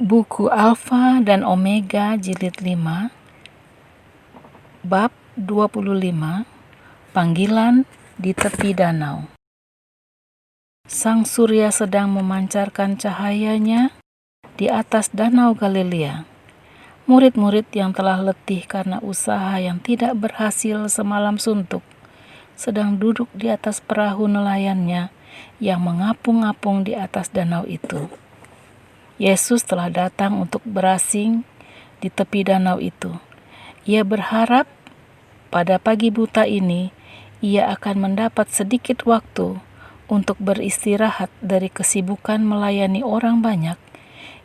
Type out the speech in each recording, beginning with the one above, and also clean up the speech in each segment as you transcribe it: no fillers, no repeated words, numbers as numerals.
Buku Alfa dan Omega Jilid 5, Bab 25, Panggilan di Tepi Danau. Sang surya sedang memancarkan cahayanya di atas Danau Galilea. Murid-murid yang telah letih karena usaha yang tidak berhasil semalam suntuk sedang duduk di atas perahu nelayannya yang mengapung-apung di atas danau itu. Yesus telah datang untuk berasing di tepi danau itu. Ia berharap pada pagi buta ini ia akan mendapat sedikit waktu untuk beristirahat dari kesibukan melayani orang banyak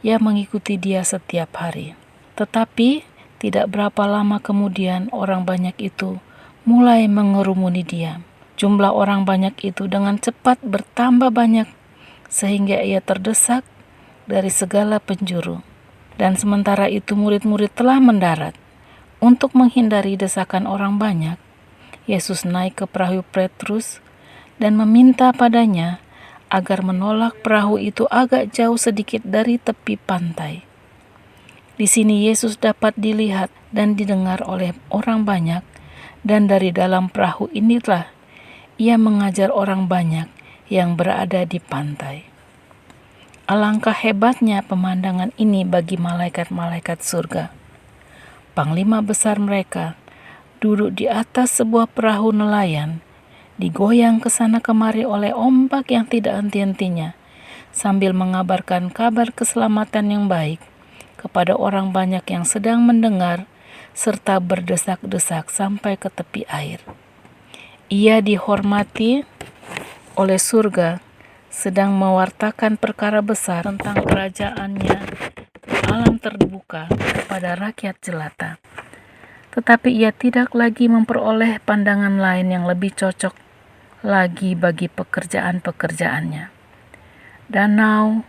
yang mengikuti dia setiap hari. Tetapi tidak berapa lama kemudian orang banyak itu mulai mengerumuni dia. Jumlah orang banyak itu dengan cepat bertambah banyak sehingga ia terdesak dari segala penjuru. Dan sementara itu murid-murid telah mendarat. Untuk menghindari desakan orang banyak, Yesus naik ke perahu Petrus dan meminta padanya agar menolak perahu itu agak jauh sedikit dari tepi pantai. Di sini Yesus dapat dilihat dan didengar oleh orang banyak, dan dari dalam perahu inilah ia mengajar orang banyak yang berada di pantai. Alangkah hebatnya pemandangan ini bagi malaikat-malaikat surga. Panglima besar mereka duduk di atas sebuah perahu nelayan, digoyang ke sana kemari oleh ombak yang tidak henti-hentinya, sambil mengabarkan kabar keselamatan yang baik kepada orang banyak yang sedang mendengar serta berdesak-desak sampai ke tepi air. Ia dihormati oleh surga, sedang mewartakan perkara besar tentang kerajaannya di alam terbuka kepada rakyat jelata. Tetapi ia tidak lagi memperoleh pandangan lain yang lebih cocok lagi bagi pekerjaan-pekerjaannya. Danau,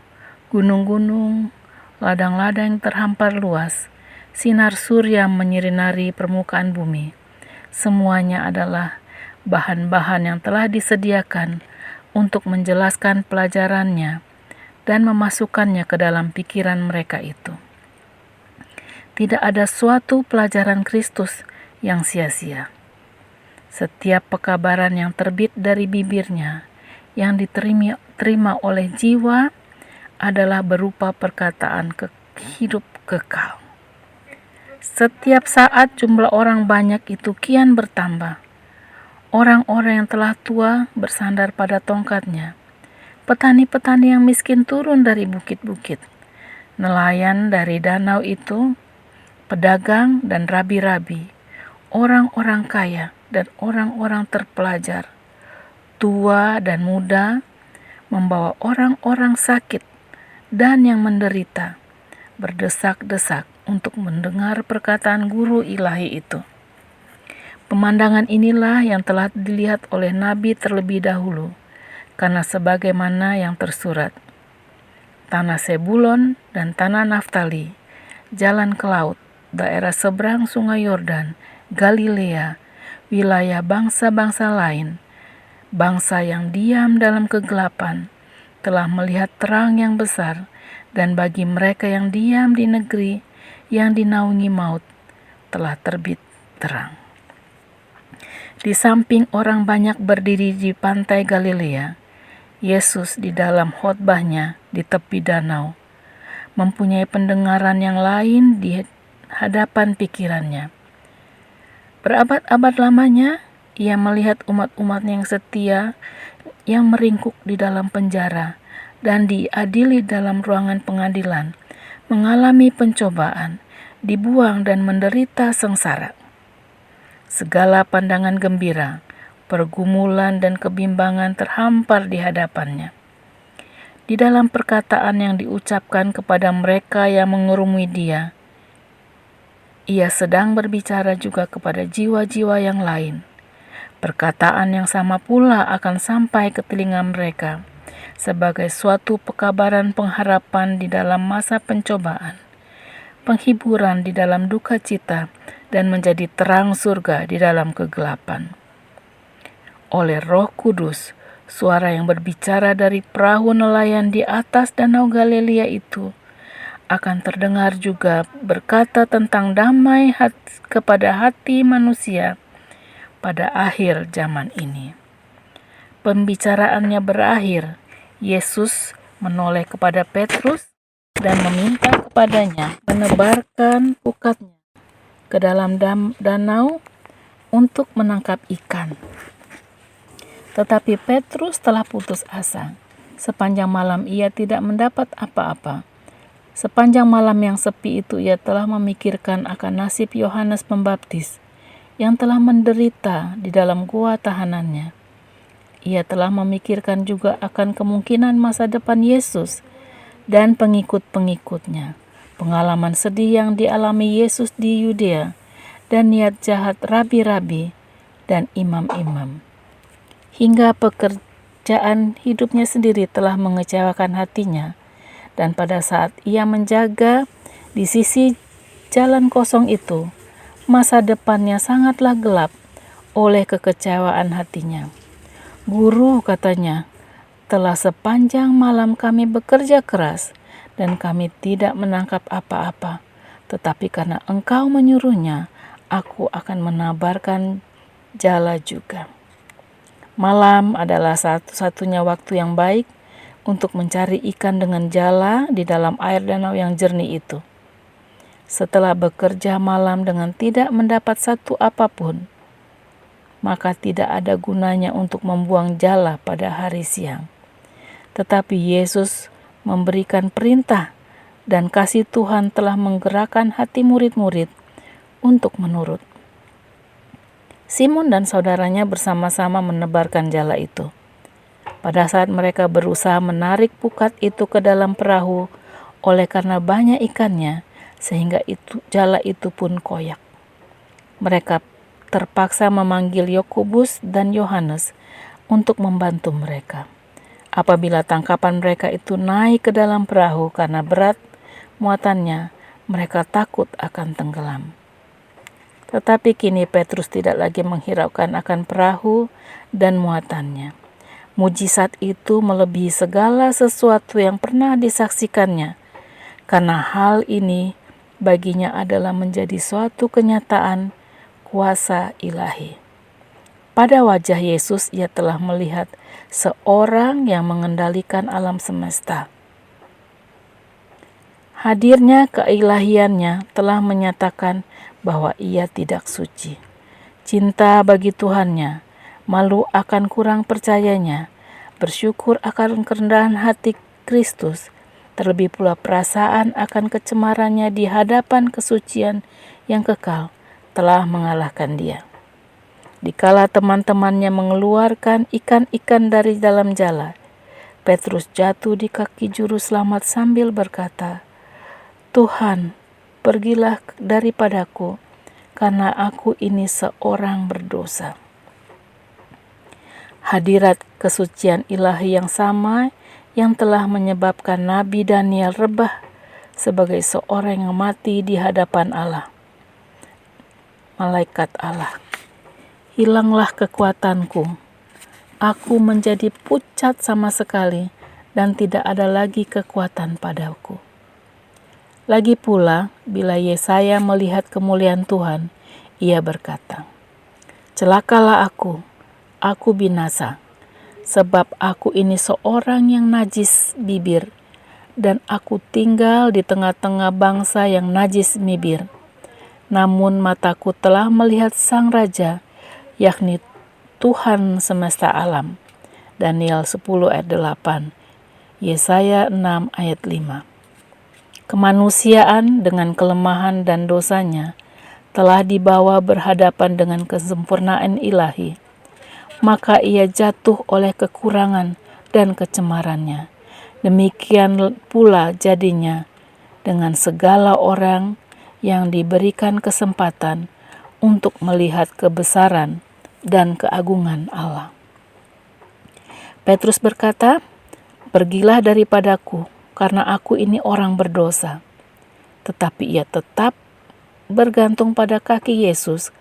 gunung-gunung, ladang-ladang terhampar luas, sinar surya menyinari permukaan bumi. Semuanya adalah bahan-bahan yang telah disediakan untuk menjelaskan pelajarannya dan memasukkannya ke dalam pikiran mereka itu. Tidak ada suatu pelajaran Kristus yang sia-sia. Setiap pekabaran yang terbit dari bibirnya, yang diterima oleh jiwa, adalah berupa perkataan hidup kekal. Setiap saat jumlah orang banyak itu kian bertambah. Orang-orang yang telah tua bersandar pada tongkatnya. Petani-petani yang miskin turun dari bukit-bukit. Nelayan dari danau itu, pedagang dan rabi-rabi, orang-orang kaya dan orang-orang terpelajar, tua dan muda, membawa orang-orang sakit dan yang menderita, berdesak-desak untuk mendengar perkataan guru ilahi itu. Pemandangan inilah yang telah dilihat oleh Nabi terlebih dahulu, karena sebagaimana yang tersurat, tanah Sebulon dan tanah Naftali, jalan ke laut, daerah seberang sungai Yordan, Galilea, wilayah bangsa-bangsa lain, bangsa yang diam dalam kegelapan, telah melihat terang yang besar, dan bagi mereka yang diam di negeri yang dinaungi maut, telah terbit terang. Di samping orang banyak berdiri di pantai Galilea, Yesus di dalam khotbahnya di tepi danau mempunyai pendengaran yang lain di hadapan pikirannya. Berabad-abad lamanya, ia melihat umat-umat yang setia yang meringkuk di dalam penjara dan diadili dalam ruangan pengadilan, mengalami pencobaan, dibuang dan menderita sengsara. Segala pandangan gembira, pergumulan dan kebimbangan terhampar di hadapannya. Di dalam perkataan yang diucapkan kepada mereka yang mengerumuni dia, ia sedang berbicara juga kepada jiwa-jiwa yang lain. Perkataan yang sama pula akan sampai ke telinga mereka sebagai suatu pekabaran pengharapan di dalam masa pencobaan, penghiburan di dalam duka cita, dan menjadi terang surga di dalam kegelapan. Oleh Roh Kudus, suara yang berbicara dari perahu nelayan di atas Danau Galilea itu akan terdengar juga berkata tentang damai kepada hati manusia pada akhir zaman ini. Pembicaraannya berakhir. Yesus menoleh kepada Petrus dan meminta kepadanya menebarkan pukatnya ke dalam danau untuk menangkap ikan. Tetapi Petrus telah putus asa. Sepanjang malam ia tidak mendapat apa-apa. Sepanjang malam yang sepi itu ia telah memikirkan akan nasib Yohanes Pembaptis yang telah menderita di dalam gua tahanannya. Ia telah memikirkan juga akan kemungkinan masa depan Yesus dan pengikut-pengikutnya, pengalaman sedih yang dialami Yesus di Yudea, dan niat jahat rabi-rabi dan imam-imam. Hingga pekerjaan hidupnya sendiri telah mengecewakan hatinya, dan pada saat ia menjaga di sisi jalan kosong itu, masa depannya sangatlah gelap oleh kekecewaan hatinya. "Guru," katanya, "telah sepanjang malam kami bekerja keras dan kami tidak menangkap apa-apa. Tetapi karena Engkau menyuruhnya, aku akan menabarkan jala juga." Malam adalah satu-satunya waktu yang baik untuk mencari ikan dengan jala di dalam air danau yang jernih itu. Setelah bekerja malam dengan tidak mendapat satu apapun, maka tidak ada gunanya untuk membuang jala pada hari siang. Tetapi Yesus memberikan perintah dan kasih Tuhan telah menggerakkan hati murid-murid untuk menurut. Simon dan saudaranya bersama-sama menebarkan jala itu. Pada saat mereka berusaha menarik pukat itu ke dalam perahu oleh karena banyak ikannya, sehingga jala itu pun koyak. Mereka terpaksa memanggil Yakobus dan Yohanes untuk membantu mereka. Apabila tangkapan mereka itu naik ke dalam perahu karena berat muatannya, mereka takut akan tenggelam. Tetapi kini Petrus tidak lagi menghiraukan akan perahu dan muatannya. Mujizat itu melebihi segala sesuatu yang pernah disaksikannya, karena hal ini baginya adalah menjadi suatu kenyataan kuasa ilahi. Pada wajah Yesus ia telah melihat seorang yang mengendalikan alam semesta. Hadirnya keilahiannya telah menyatakan bahwa ia tidak suci. Cinta bagi Tuhannya, malu akan kurang percayanya, bersyukur akan kerendahan hati Kristus, terlebih pula perasaan akan kecemarannya di hadapan kesucian yang kekal, telah mengalahkan dia. Dikala teman-temannya mengeluarkan ikan-ikan dari dalam jala, Petrus jatuh di kaki juru selamat sambil berkata, "Tuhan, pergilah daripadaku, karena aku ini seorang berdosa." Hadirat kesucian ilahi yang sama yang telah menyebabkan Nabi Daniel rebah sebagai seorang yang mati di hadapan Allah. Malaikat Allah, "Hilanglah kekuatanku. Aku menjadi pucat sama sekali dan tidak ada lagi kekuatan padaku." Lagi pula, bila Yesaya melihat kemuliaan Tuhan, ia berkata, "Celakalah aku binasa, sebab aku ini seorang yang najis bibir, dan aku tinggal di tengah-tengah bangsa yang najis bibir. Namun mataku telah melihat Sang Raja, yakni Tuhan semesta alam." Daniel 10 ayat 8, Yesaya 6 ayat 5. Kemanusiaan dengan kelemahan dan dosanya telah dibawa berhadapan dengan kesempurnaan ilahi. Maka ia jatuh oleh kekurangan dan kecemarannya. Demikian pula jadinya dengan segala orang yang diberikan kesempatan untuk melihat kebesaran dan keagungan Allah. Petrus berkata, "Pergilah daripadaku, karena aku ini orang berdosa." Tetapi ia tetap bergantung pada kaki Yesus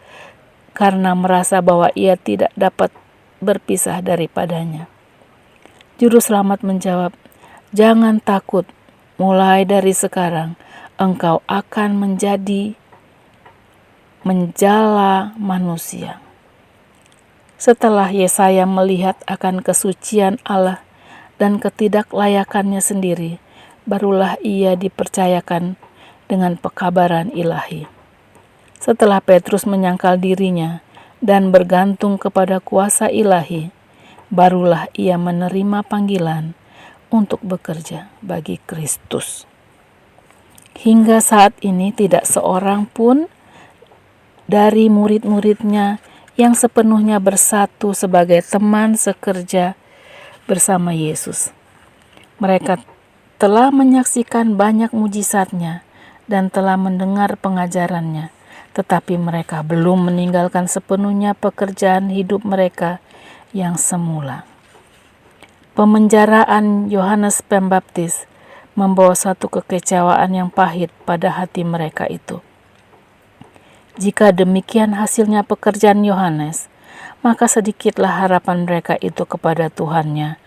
karena merasa bahwa ia tidak dapat berpisah daripadanya. Juru selamat menjawab, "Jangan takut, mulai dari sekarang engkau akan menjadi menjala manusia. Setelah Yesaya melihat akan kesucian Allah dan ketidaklayakannya sendiri, barulah ia dipercayakan dengan pekabaran ilahi. Setelah Petrus menyangkal dirinya dan bergantung kepada kuasa ilahi, barulah ia menerima panggilan untuk bekerja bagi Kristus. Hingga saat ini tidak seorang pun dari murid-muridnya yang sepenuhnya bersatu sebagai teman sekerja bersama Yesus. Mereka telah menyaksikan banyak mujizatnya dan telah mendengar pengajarannya, tetapi mereka belum meninggalkan sepenuhnya pekerjaan hidup mereka yang semula. Pemenjaraan Yohanes Pembaptis membawa suatu kekecewaan yang pahit pada hati mereka itu. Jika demikian hasilnya pekerjaan Yohanes, maka sedikitlah harapan mereka itu kepada Tuhannya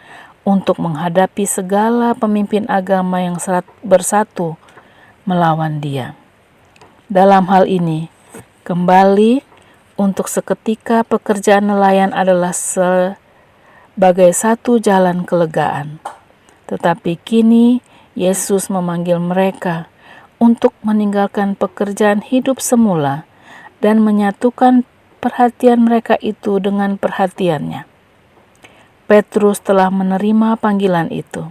untuk menghadapi segala pemimpin agama yang bersatu melawan dia. Dalam hal ini, kembali untuk seketika pekerjaan nelayan adalah sebagai satu jalan kelegaan. Tetapi kini Yesus memanggil mereka untuk meninggalkan pekerjaan hidup semula dan menyatukan perhatian mereka itu dengan perhatiannya. Petrus telah menerima panggilan itu.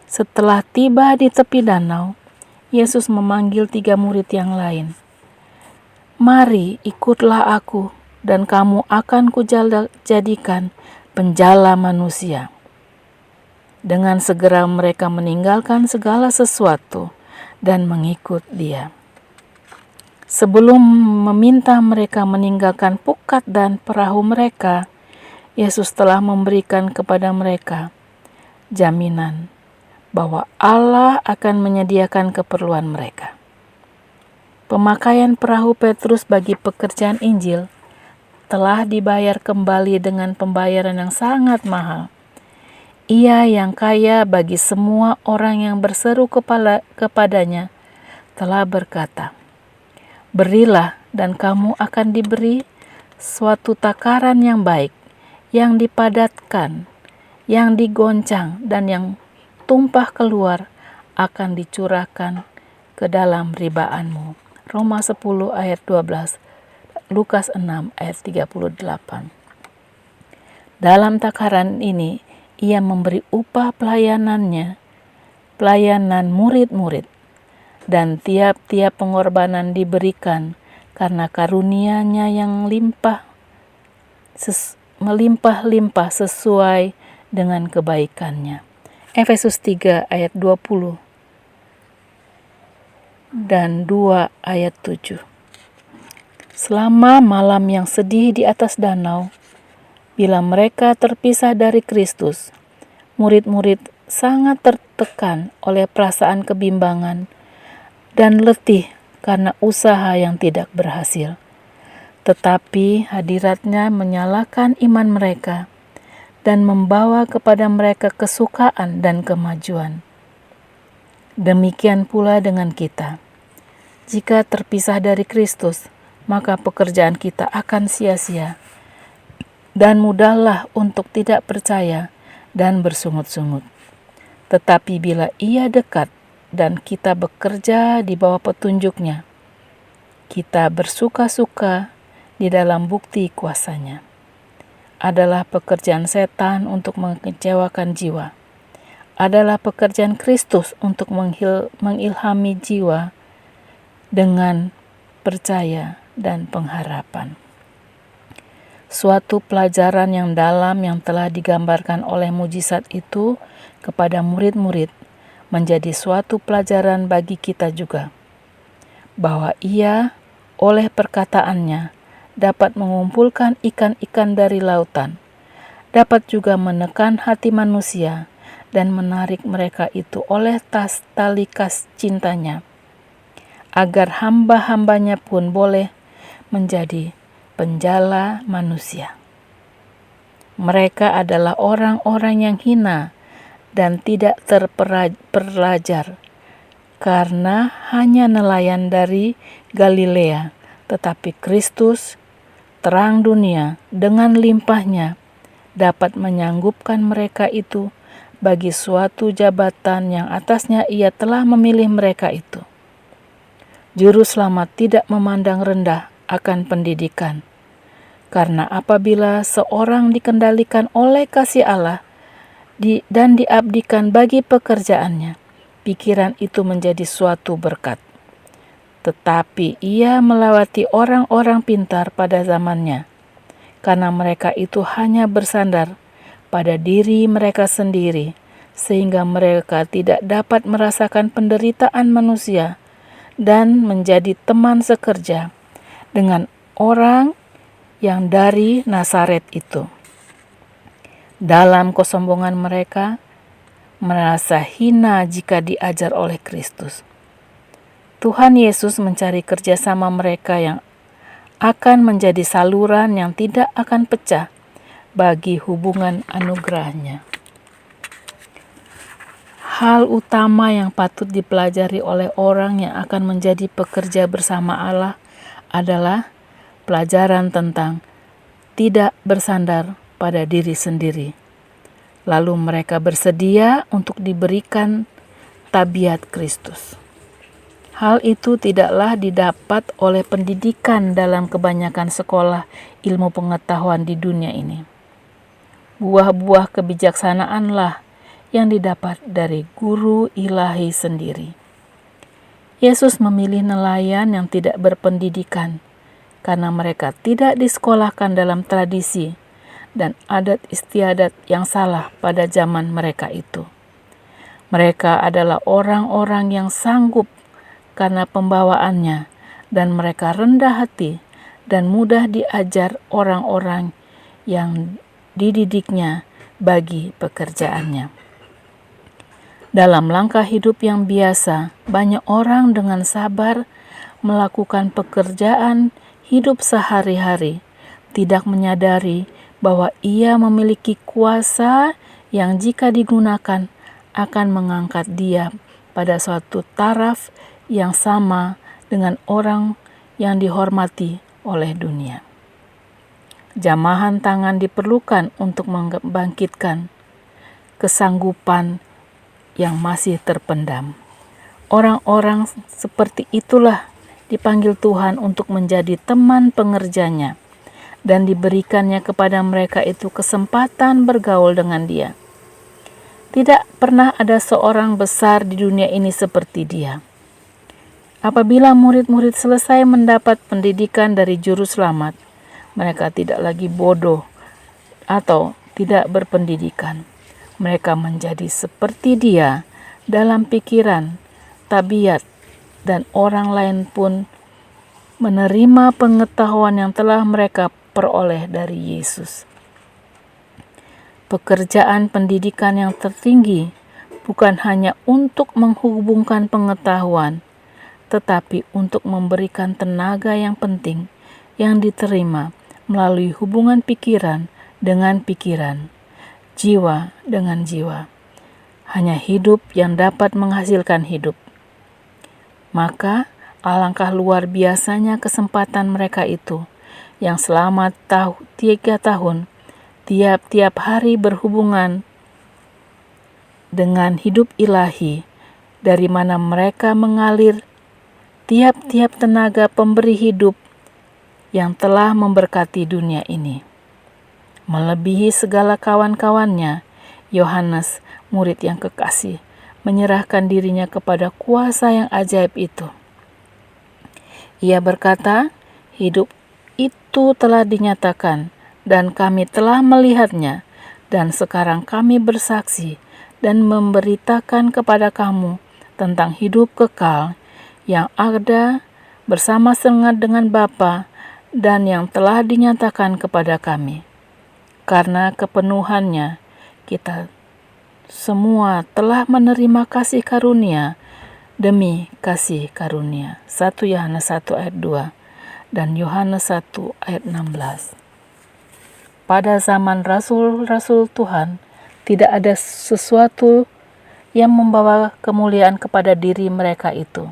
Setelah tiba di tepi danau, Yesus memanggil 3 murid yang lain. "Mari, ikutlah aku, dan kamu akan kujadikan penjala manusia." Dengan segera mereka meninggalkan segala sesuatu dan mengikut Dia. Sebelum meminta mereka meninggalkan pukat dan perahu mereka, Yesus telah memberikan kepada mereka jaminan bahwa Allah akan menyediakan keperluan mereka. Pemakaian perahu Petrus bagi pekerjaan Injil telah dibayar kembali dengan pembayaran yang sangat mahal. Ia yang kaya bagi semua orang yang berseru kepadanya telah berkata, "Berilah dan kamu akan diberi suatu takaran yang baik, yang dipadatkan, yang digoncang, dan yang tumpah keluar akan dicurahkan ke dalam ribaanmu." Roma 10 ayat 12, Lukas 6 ayat 38. Dalam takaran ini, ia memberi upah pelayanan murid-murid, dan tiap-tiap pengorbanan diberikan karena karunia-Nya yang melimpah-limpah sesuai dengan kebaikan-Nya. Efesus 3 ayat 20 dan 2 ayat 7. Selama malam yang sedih di atas danau, bila mereka terpisah dari Kristus, murid-murid sangat tertekan oleh perasaan kebimbangan dan letih karena usaha yang tidak berhasil. Tetapi hadirat-Nya menyalakan iman mereka dan membawa kepada mereka kesukaan dan kemajuan. Demikian pula dengan kita. Jika terpisah dari Kristus, maka pekerjaan kita akan sia-sia, dan mudahlah untuk tidak percaya dan bersungut-sungut. Tetapi bila Ia dekat dan kita bekerja di bawah petunjuk-Nya, kita bersuka-suka di dalam bukti kuasa-Nya. Adalah pekerjaan setan untuk mengecewakan jiwa. Adalah pekerjaan Kristus untuk mengilhami jiwa dengan percaya dan pengharapan. Suatu pelajaran yang dalam yang telah digambarkan oleh mujizat itu kepada murid-murid menjadi suatu pelajaran bagi kita juga, bahwa Ia oleh perkataannya dapat mengumpulkan ikan-ikan dari lautan, dapat juga menekan hati manusia dan menarik mereka itu oleh tali kas cintanya, agar hamba-hambanya pun boleh menjadi penjala manusia. Mereka adalah orang-orang yang hina dan tidak terpelajar, karena hanya nelayan dari Galilea, tetapi Kristus, terang dunia, dengan limpahnya dapat menyanggupkan mereka itu bagi suatu jabatan yang atasnya Ia telah memilih mereka itu. Juru selamat tidak memandang rendah akan pendidikan, karena apabila seorang dikendalikan oleh kasih Allah dan diabdikan bagi pekerjaannya, pikiran itu menjadi suatu berkat. Tetapi ia melewati orang-orang pintar pada zamannya, karena mereka itu hanya bersandar pada diri mereka sendiri, sehingga mereka tidak dapat merasakan penderitaan manusia dan menjadi teman sekerja dengan orang yang dari Nazaret itu. Dalam kesombongan mereka, merasa hina jika diajar oleh Kristus. Tuhan Yesus mencari kerjasama mereka yang akan menjadi saluran yang tidak akan pecah bagi hubungan anugerahnya. Hal utama yang patut dipelajari oleh orang yang akan menjadi pekerja bersama Allah adalah pelajaran tentang tidak bersandar pada diri sendiri. Lalu mereka bersedia untuk diberikan tabiat Kristus. Hal itu tidaklah didapat oleh pendidikan dalam kebanyakan sekolah ilmu pengetahuan di dunia ini. Buah-buah kebijaksanaanlah yang didapat dari guru ilahi sendiri. Yesus memilih nelayan yang tidak berpendidikan karena mereka tidak disekolahkan dalam tradisi dan adat istiadat yang salah pada zaman mereka itu. Mereka adalah orang-orang yang sanggup karena pembawaannya, dan mereka rendah hati dan mudah diajar orang-orang yang dididiknya bagi pekerjaannya. Dalam langkah hidup yang biasa, banyak orang dengan sabar melakukan pekerjaan hidup sehari-hari, tidak menyadari bahwa ia memiliki kuasa yang jika digunakan akan mengangkat dia pada suatu taraf yang sama dengan orang yang dihormati oleh dunia. Jamahan tangan diperlukan untuk membangkitkan kesanggupan yang masih terpendam. Orang-orang seperti itulah dipanggil Tuhan untuk menjadi teman pengerjanya, dan diberikannya kepada mereka itu kesempatan bergaul dengan Dia. Tidak pernah ada seorang besar di dunia ini seperti Dia. Apabila murid-murid selesai mendapat pendidikan dari juru selamat, mereka tidak lagi bodoh atau tidak berpendidikan. Mereka menjadi seperti Dia dalam pikiran, tabiat, dan orang lain pun menerima pengetahuan yang telah mereka peroleh dari Yesus. Pekerjaan pendidikan yang tertinggi bukan hanya untuk menghubungkan pengetahuan, tetapi untuk memberikan tenaga yang penting yang diterima melalui hubungan pikiran dengan pikiran, jiwa dengan jiwa. Hanya hidup yang dapat menghasilkan hidup. Maka alangkah luar biasanya kesempatan mereka itu, yang selama 3 tahun tiap-tiap hari berhubungan dengan hidup ilahi, dari mana mereka mengalir tiap-tiap tenaga pemberi hidup yang telah memberkati dunia ini. Melebihi segala kawan-kawannya, Yohanes, murid yang kekasih, menyerahkan dirinya kepada kuasa yang ajaib itu. Ia berkata, hidup itu telah dinyatakan, dan kami telah melihatnya, dan sekarang kami bersaksi dan memberitakan kepada kamu tentang hidup kekal yang ada bersama-sama dengan Bapa dan yang telah dinyatakan kepada kami. Karena kepenuhannya, kita semua telah menerima kasih karunia demi kasih karunia. 1 Yohanes 1 ayat 2 dan Yohanes 1 ayat 16. Pada zaman rasul-rasul Tuhan, tidak ada sesuatu yang membawa kemuliaan kepada diri mereka itu.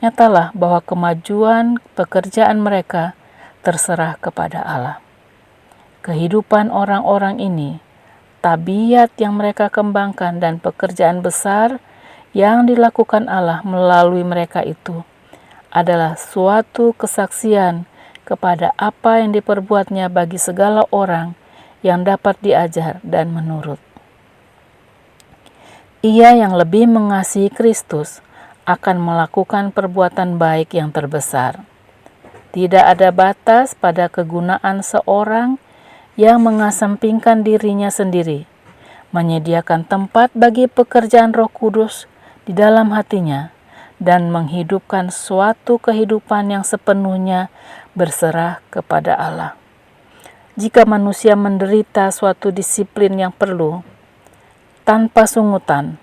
Nyatalah bahwa kemajuan pekerjaan mereka terserah kepada Allah. Kehidupan orang-orang ini, tabiat yang mereka kembangkan dan pekerjaan besar yang dilakukan Allah melalui mereka itu adalah suatu kesaksian kepada apa yang diperbuatnya bagi segala orang yang dapat diajar dan menurut. Ia yang lebih mengasihi Kristus akan melakukan perbuatan baik yang terbesar. Tidak ada batas pada kegunaan seorang yang mengesampingkan dirinya sendiri, menyediakan tempat bagi pekerjaan Roh Kudus di dalam hatinya, dan menghidupkan suatu kehidupan yang sepenuhnya berserah kepada Allah. Jika manusia menderita suatu disiplin yang perlu, tanpa sungutan,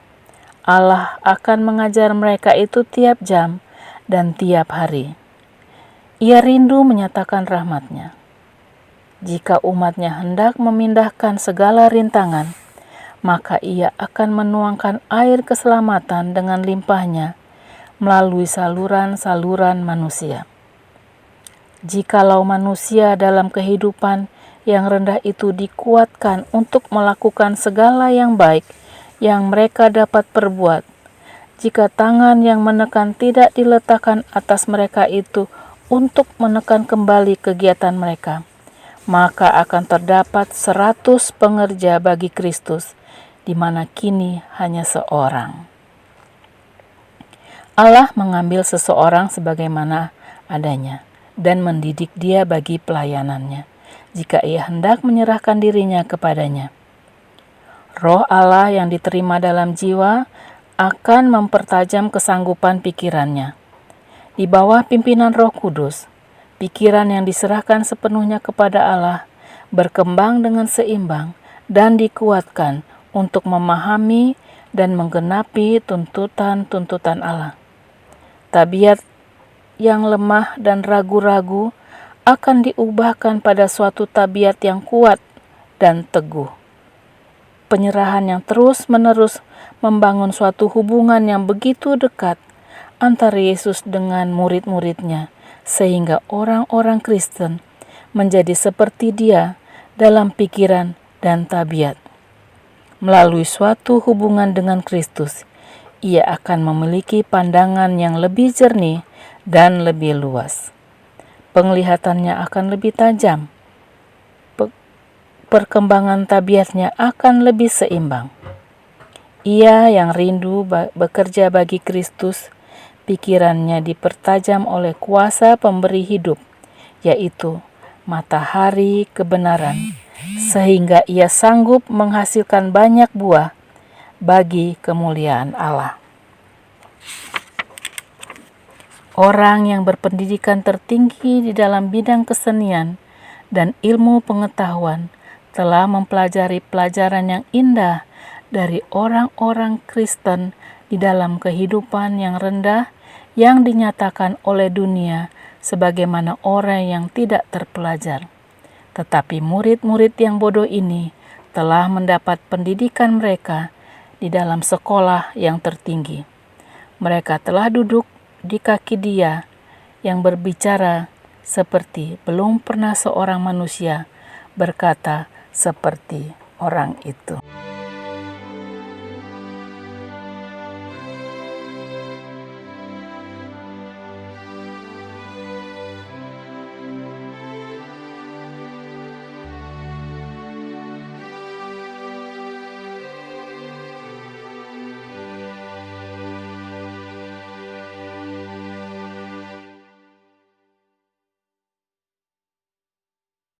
Allah akan mengajar mereka itu tiap jam dan tiap hari. Ia rindu menyatakan rahmat-Nya. Jika umat-Nya hendak memindahkan segala rintangan, maka Ia akan menuangkan air keselamatan dengan limpahnya melalui saluran-saluran manusia. Jikalau manusia dalam kehidupan yang rendah itu dikuatkan untuk melakukan segala yang baik yang mereka dapat perbuat, jika tangan yang menekan tidak diletakkan atas mereka itu untuk menekan kembali kegiatan mereka, maka akan terdapat 100 pengerja bagi Kristus, di mana kini hanya seorang. Allah mengambil seseorang sebagaimana adanya dan mendidik dia bagi pelayanannya, jika ia hendak menyerahkan dirinya kepadanya. Roh Allah yang diterima dalam jiwa akan mempertajam kesanggupan pikirannya. Di bawah pimpinan Roh Kudus, pikiran yang diserahkan sepenuhnya kepada Allah berkembang dengan seimbang dan dikuatkan untuk memahami dan menggenapi tuntutan-tuntutan Allah. Tabiat yang lemah dan ragu-ragu akan diubahkan pada suatu tabiat yang kuat dan teguh. Penyerahan yang terus-menerus membangun suatu hubungan yang begitu dekat antara Yesus dengan murid-muridnya, sehingga orang-orang Kristen menjadi seperti Dia dalam pikiran dan tabiat. Melalui suatu hubungan dengan Kristus, ia akan memiliki pandangan yang lebih jernih dan lebih luas. Penglihatannya akan lebih tajam. Perkembangan tabiatnya akan lebih seimbang. Ia yang rindu bekerja bagi Kristus, pikirannya dipertajam oleh kuasa pemberi hidup, yaitu matahari kebenaran, sehingga ia sanggup menghasilkan banyak buah bagi kemuliaan Allah. Orang yang berpendidikan tertinggi di dalam bidang kesenian dan ilmu pengetahuan telah mempelajari pelajaran yang indah dari orang-orang Kristen di dalam kehidupan yang rendah yang dinyatakan oleh dunia sebagaimana orang yang tidak terpelajar. Tetapi murid-murid yang bodoh ini telah mendapat pendidikan mereka di dalam sekolah yang tertinggi. Mereka telah duduk di kaki Dia yang berbicara seperti belum pernah seorang manusia berkata seperti orang itu.